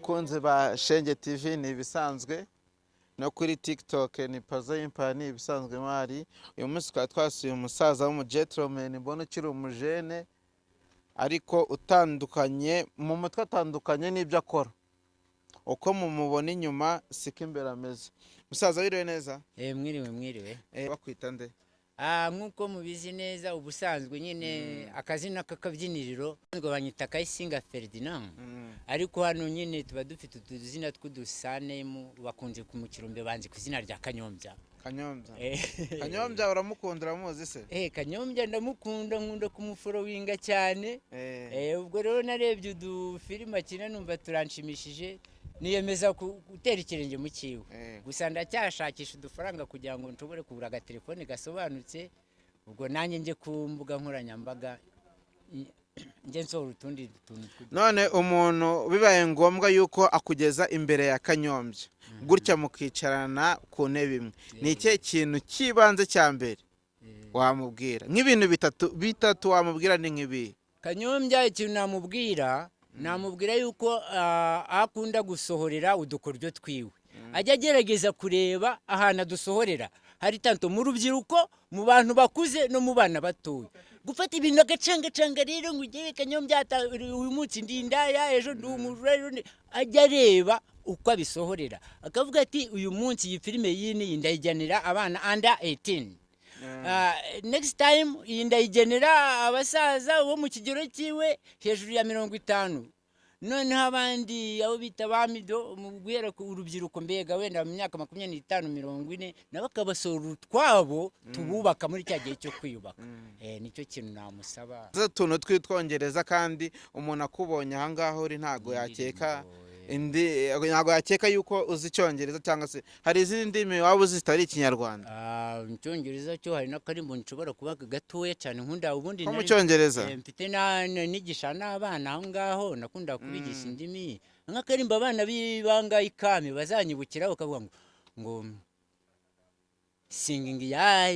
bakunzi ba Shenge TV ni ibisanzwe no kuri TikTok ni Pazo Empire ni ibisanzwe mari. Uyu munsi twari twasuye umusaza w'umugentleman mbona ukiri umujene ariko utandukanye mu mutwe, atandukanye n'ibyo akora. Uko mumubona inyuma siko imbere ameze. Musaza wiriwe neza? Mwiriwe. Bakwita nde? Nkuko mubizi neza ubusanzwe nyine akazina k'akabyiniriro ngo banyita Kayisinga Ferdinand. Ariko hano nyine tuba dufite utuzina tw'udusane bakunze kumukirumbe banzi ku izina rya Kanyombya. Kanyombya uramukunda, uramuzi se? Kanyombya ndamukunda, nkunda kumuforowinga cyane. Ubwo rero narebye udufilime akina numva turanshimishije, niyemeza gutera ikirenge mu kiwe. Gusa ndacyashakisha udufaranga kugira ngo nshobore kugura agatelefone gasobanutse, ubwo nanjye nje ku mbuga nkoranyambaga nje nsohora utundi tuntu. None umuntu bibaye ngombwa yuko akugeza imbere ya Kanyombya gutya mukicarana ku ntebe imwe, ni ikihe kintu kibanze cya mbere wamubwira? Nk'ibintu bitatu wamubwira ni nk'ibi. Kanyombya ikintu namubwira yuko akunda gusohorera udukoryo twiwe, ajya agerageza kureba ahantu adusohorera hari tanto mu rubyiruko, mu bantu bakuze no mu bana batoya. Gufata ibintu agacangacanga rero ngo ugiye Kanyombya uyu munsi ndindaya, ejo ndi umujura, ajya areba uko abisohorera akavuga ati uyu munsi iyi filime yini ndayijyanira abana under 18. Next time ndayigenera abasaza bo mu kigero kiwe hejuru ya 50. Noneho abandi abo bita bamido mu guhera ku urubyiruko mbega wenda mu myaka 25-40 nabo akabasohora utwabo tububaka muri cya gihe cyo kwiyubaka. Nicyo kintu namusaba. Tuntu twitwongereza kandi umuntu akubonye aha ngaho uri ntago yakeka yuko uzi Icyongereza, cyangwa se hari izindi ndimi waba uzi zitari Ikinyarwanda? Icyongereza cyo hari n'akarimbo nshobora kuba gatoya cyane nkunda ubundi mu Cyongereza. Mfite nigisha n'abana aho ngaho, nakunda kubigisha indimi nk'akarimbo abana bibanga ikame bazanyibukira bakavuga ngo singing ya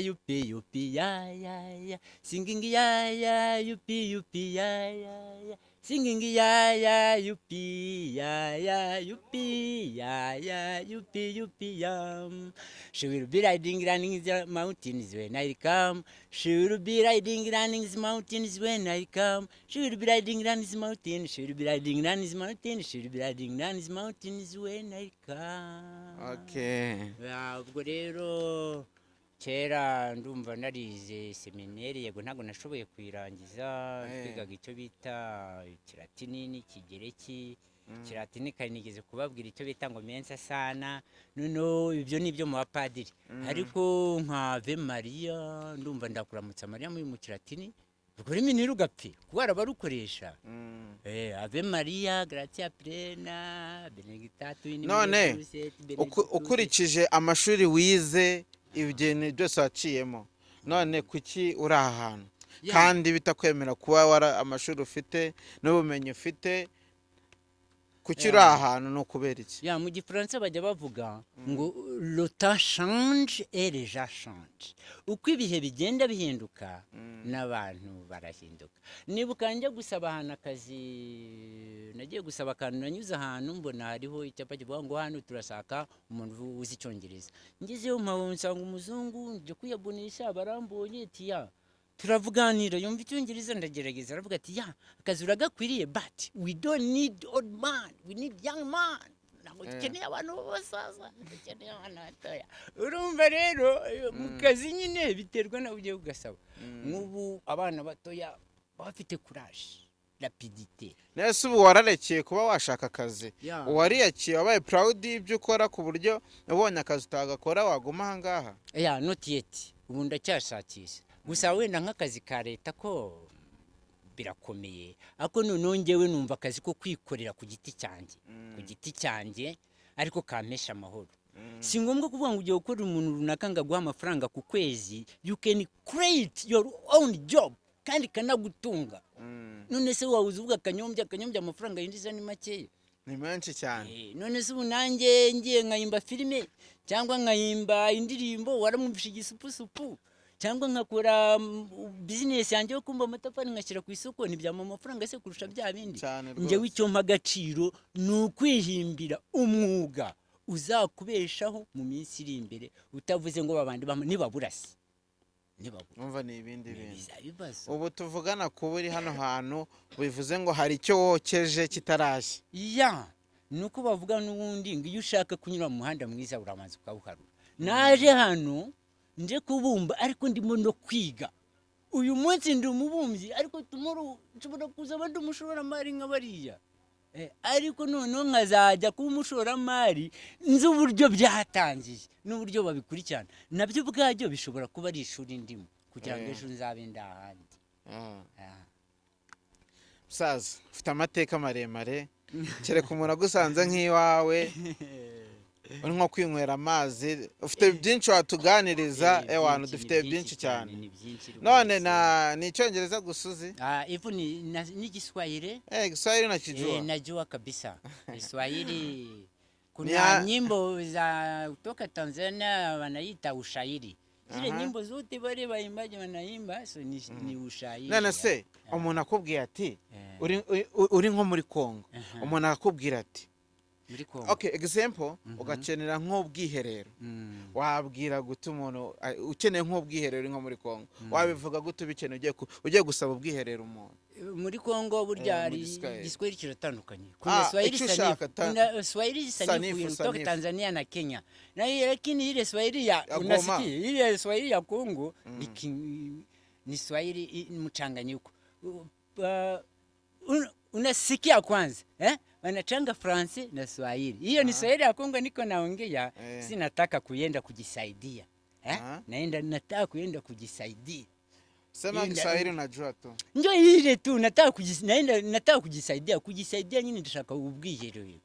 yupi ya singing ya yupi ya singing ya yupi ya yupi ya. She will be riding running the mountains when I come. She will be riding running the mountains when I come. She will be riding running the mountains. She will be riding running the mountains. She will be riding running the mountains when I come. Okay. Ubwo rero kera ndumva narize seminari, yego ntago nashoboye kuyirangiza. Twigaga icyo bita Kilatini n'Ikigereki. Kilatini kanigeze kubabwira icyo bita ngo mensa sana. Noneho ibyo nibyo mu bapadiri. Ariko nka Ave Maria ndumva ndakuramutsa Maria mu Kilatini. Ubwo rimi ntirugapfe kubara barukoresha. Ave Maria, Gratia Plena, Benedictato in. None ukurikije amashuri wize, ibyo byose waciyemo, none kuki uri aha hantu kandi bitakwemera kuba amashuri ufite n'ubumenyi ufite? Kuki uri aha hantu no kubera iki? Mu Gifaransa bajya bavuga ngo le temps change et les gens changent. Uko ibihe bigenda bihinduka n'abantu barahinduka. Nibuka njya gusaba ahantu akazi, nagiye gusaba akantu, nanyuze ahantu mbona hariho icyapa kivuga ngo hano turashaka umuntu uzi Icyongereza. Ngezeyo nsanga umuzungu, njye kuyabonesha barambonye ati turavuganira, yumva Icyongereza ndagerageza, aravuga ati akazi uragakwiriye, but we don't need old man, we need young man. Ntabwo dukeneye abantu b'abasaza, dukeneye abantu batoya. Urumva rero mu kazi nyine biterwa nawe ugiye ugasaba. Nk'ubu abana batoya bafite courage, rapidité. Nese ubu wararekeye kuba washaka akazi? Wariyakiye, wabaye proud y'ibyo ukora ku buryo ubonye akazi utagakora waguma aha ngaha? Not yet. Ubu ndacyashakisha. Gusa wenda nk'akazi ka leta ko birakomeye, ariko noneho njyewe numva akazi ko kwikorera ku giti cyanjye ariko kampesha amahoro. Si ngombwa kuvuga ngo ugiye gukora umuntu runaka ngo aguhe amafaranga ku kwezi. You can create your own job kandi kanagutunga. None se wawuze uvuga Kanyombya amafaranga yinjiza ni makeya? Ni menshi cyane. None se ubu nanjye ngiye nkayimba filime cyangwa nkayimba indirimbo, waramwumvisha igisupusupu cyangwa nkakora business yanjye yo kumba amatafari ngashyira ku isoko ntibyama amafaranga se kurusha bya bindi. cyane Njyewe rwose. icyo mpa agaciro ni ukwihimbira umwuga uzakubeshaho mu minsi iri imbere, utavuze ngo babandi nibabura se nibabura Umva ni ibindi bintu. bibazo. Ubu tuvugana kuba uri hano hantu bivuze ngo hari icyo wokeje kitarashya. Ya nuko bavuga n'ubundi ngo iyo ushaka kunyura mu muhanda mwiza uramanza ukawuharura. Naje hano nje kubumba ariko ndimo no kwiga. Uyu munsi ndi umubumbyi ariko tomorrow nshobora kuza abandi umushoramari nk'abariya. Ariko noneho nkazajya kuba umushoramari nzi uburyo byatangiye n'uburyo babikurikirana, nabyo ubwabyo bishobora kuba ari ishuri ndimo kugira ngo ejo nzabe ndahandi. Musaza ufite amateka maremare, kereka umuntu agusanze nk'iwawe uri nko kwinywera amazi, ufite byinshi watuganiriza. Ewana dufite byinshi cyane. None ni Icyongereza gusa uzi? Hivyo ni Kiswahili. Kiswahili nakijua. Najua kabisa Kiswahili. Kuna nyimbo za kutoka Tanzania wanaita ushairi. Zile nyimbo zote bale baimbaji wanaimba so ni ushairi. None se umuntu akubwira ati uri nko muri Kongo, umuntu akubwira ati okay, example ugakenera nk'ubwiherero, wabwira gute umuntu ukeneye nk'ubwiherero nko muri Kongo, wabivuga gute bikeneye ugiye gusaba ubwiherero umuntu muri Kongo? Burya ari Kiswahili kiratandukanye. Kuna Swahili sanifu kutoka Tanzania na Kenya, na lakini ile Swahili ya unasikia ile Swahili ya Kongo ni Swahili mchanganyiko. Unasikia kwanza wanachanga Fransi na Swahili. Hiyo ni Swahili ya Kongo niko naongea. Si nataka kuenda kujisaidia. Naenda nataka kuenda kujisaidia. Sema Kiswahili unajua tu. Ndio ile tu nataka kujisaidia. Kujisaidia nyinyi ndashaka ubwiherero hiyo.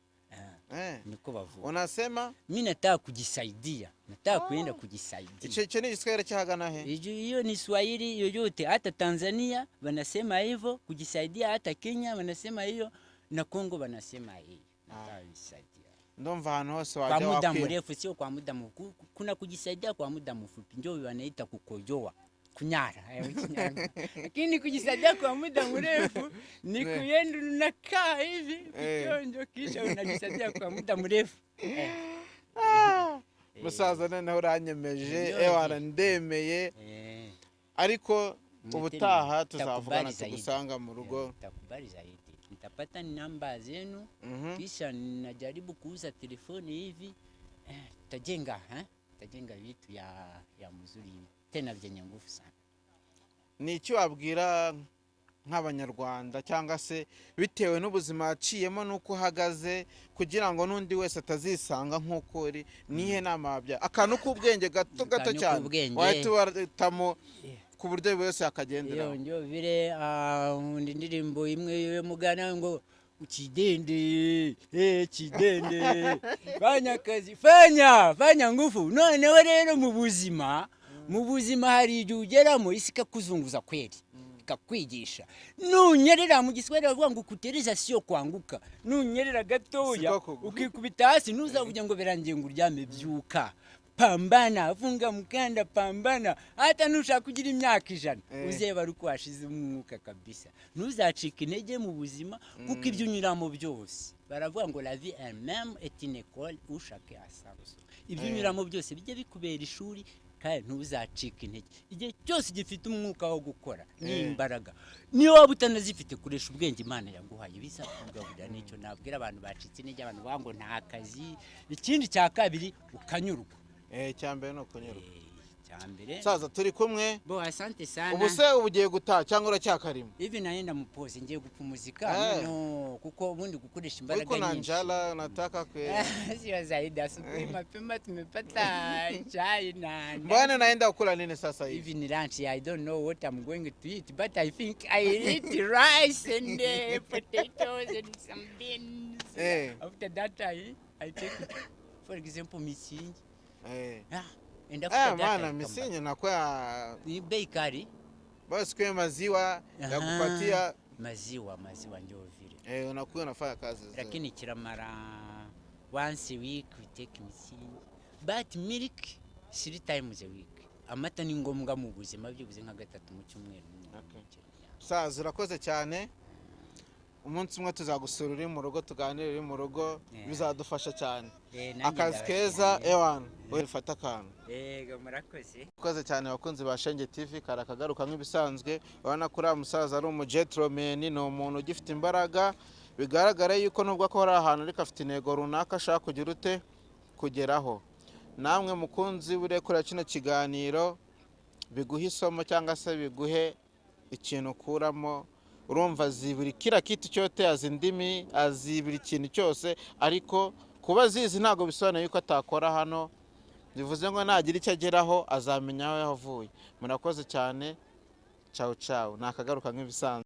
Niko bavuga. Unasema mimi nataka kujisaidia. Nataka kuenda kujisaidia. Icho ni Kiswahili chahagana he? Hiyo ni Swahili yoyote. Hata Tanzania wanasema hivyo kujisaidia, hata Kenya wanasema hiyo, na Kongo wanasema hiyo. Nataka kujisaidia. Ndumva hano hose wajya kwa muda mrefu, sio kwa muda mfupi. Kuna kujisaidia kwa muda mfupi ndio wanaita kukojoa, kunyara. Lakini kujisaidia kwa muda mrefu ni kuenda unakaa hivi kujonjo kisha unajisaidia kwa muda mrefu. Musaza noneho uranyemeje, ewana ndemeye. Ariko ubutaha tuzavugana tugusanga mu rugo. Nitakubali zaidi. Nitapata namba zenu, kisha najaribu kuuza telefoni hivi. Tajenga vitu ya mzuri tena vyenye nguvu sana. Ni icyo wabwira nk'Abanyarwanda cyangwa se bitewe n'ubuzima aciyemo nuko uhagaze, kugira ngo n'undi wese atazisanga nk'uko uri, nihe nama wabya akantu k'ubwenge gato cyane wahitamo ku buryo bwose akagendera? Iyo ndio vile ndirimbo imwe yo mugana ngo ukidende kidende fanya kazi, fanya nguvu. Noneho rero mu buzima hari igihe ugeramo isi ikakuzunguza kweli, ikakwigisha. Nunyerera mu Giswahili bavuga ngo kutereza sio kwanguka. Nunyerera gatoya ukikubita hasi ntuzavuga ngo berangiye ngo uryame, byuka, pambana, funga mukanda, pambana. Hata nushaka kugira imyaka 100 uzeba ruko washize umwuka kabisa. Ntuzacika intege mu buzima kuko ibyo unyuramo byose baravuga ngo la vie elle-même est une école où chacun a sa leçon. Ibyo unyuramo byose bijye bikubera ishuri kandi ntuzacika intege. Igihe cyose gifite umwuka wo gukora n'imbaraga, niyo waba utanazifite kuresha ubwenge Imana yaguhaye bizakugaburira. Nicyo nabwira abantu bacitse intege, abantu bango nta kazi. Ikindi cya kabiri ukanyurwa. Cyambere no kunyurwa. Cyambere saza turi kumwe. Bo asante sana. Ubuse ubugiye gutaha cyangwa uracyakarimo? Hivi naenda mupoze ngiye gupumuzika no kuko ubundi gukoresha imbaraga nyinshi. Uko nanjala nataka sio zaidi. Asubuhi mapema tumepata chai na mbona naenda kula nini sasa hivi? Even lunch I don't know what I'm going to eat, but I think I eat rice and potatoes and some beans. After that I take for example misingi. And after that maana misingi nakuwa ni bei kali. Basi kwa maziwa ya kupatia maziwa ndio vile. Unakuwa unafanya kazi. Lakini kila mara once a week we take misingi. But milk 3 times a week. amata ni ngombwa mu buzima, byibuze nka 3 mu cyumweru. Saza urakoze cyane, umunsi umwe tuzagusura uri mu rugo, tuganire uri mu rugo, bizadufasha cyane. Akazi keza ewana wifata akantu. Yego murakoze. Urakoze cyane abakunzi ba Shenge TV, karakagaruka nk'ibisanzwe. Urabona ko uriya musaza ari umugentleman, ni umuntu ugifite imbaraga, bigaragara yuko nubwo akora ahantu ariko afite intego runaka ashaka kugira ute kugeraho. Namwe mukunzi burekura kino kiganiro, biguhe isomo cyangwa se biguhe ikintu ukuramo. Urumva azi buri kira kitu cyote, azi indimi, azi buri kintu cyose, ariko kuba azizi ntabwo bisobanuye yuko atakora hano. Bivuze ngo nagira icyo ageraho azamenya aho yavuye. Murakoze cyane, ciao ciao, nakagaruka nk'ibisanzwe.